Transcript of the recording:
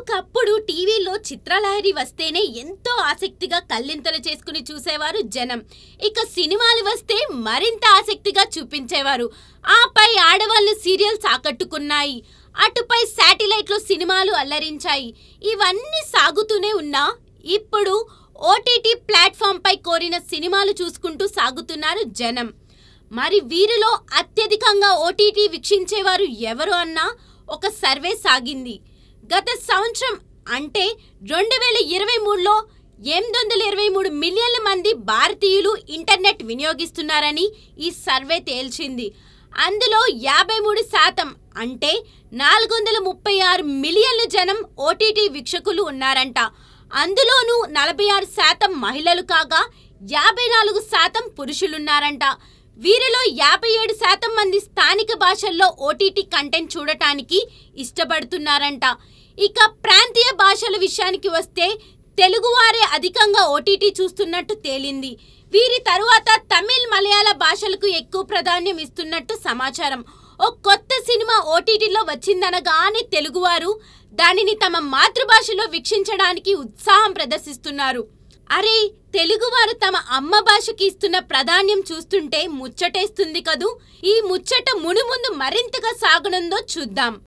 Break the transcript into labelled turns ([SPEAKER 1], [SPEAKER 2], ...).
[SPEAKER 1] ఒకప్పుడు టీవీలో చిత్రలహరి వస్తేనే ఎంతో ఆసక్తిగా కళ్ళింతలు చేసుకుని చూసేవారు జనం. ఇక సినిమాలు వస్తే మరింత ఆసక్తిగా చూపించేవారు. ఆపై ఆడవాళ్ళు సీరియల్స్ ఆకట్టుకున్నాయి. అటుపై శాటిలైట్లో సినిమాలు అల్లరించాయి. ఇవన్నీ సాగుతూనే ఉన్నా ఇప్పుడు ఓటీటీ ప్లాట్ఫామ్పై కోరిన సినిమాలు చూసుకుంటూ సాగుతున్నారు జనం. మరి వీరిలో అత్యధికంగా ఓటీటీ వీక్షించేవారు ఎవరు అన్న ఒక సర్వే సాగింది. గత సంవత్సరం అంటే 2023లో 823 మిలియన్ల మంది భారతీయులు ఇంటర్నెట్ వినియోగిస్తున్నారని ఈ సర్వే తేల్చింది. అందులో 53% అంటే 436 మిలియన్ల జనం ఓటీటీ వీక్షకులు ఉన్నారంట. అందులోనూ 46% మహిళలు కాగా 54% పురుషులున్నారంట. వీరిలో 57% మంది స్థానిక భాషల్లో ఓటీటీ కంటెంట్ చూడటానికి ఇష్టపడుతున్నారంట. ఇక ప్రాంతీయ భాషల విషయానికి వస్తే తెలుగువారే అధికంగా ఓటీటీ చూస్తున్నట్టు తేలింది. వీరి తరువాత తమిళ్, మలయాళ భాషలకు ఎక్కువ ప్రాధాన్యం ఇస్తున్నట్టు సమాచారం. ఓ కొత్త సినిమా ఓటీటీలో వచ్చిందనగానే తెలుగువారు దానిని తమ మాతృభాషలో వీక్షించడానికి ఉత్సాహం ప్రదర్శిస్తున్నారు. అరే, తెలుగువారు తమ అమ్మ భాషకి ఇస్తున్న ప్రాధాన్యం చూస్తుంటే ముచ్చటేస్తుంది కదూ. ఈ ముచ్చట మునుముందు మరింతగా సాగనుందో చూద్దాం.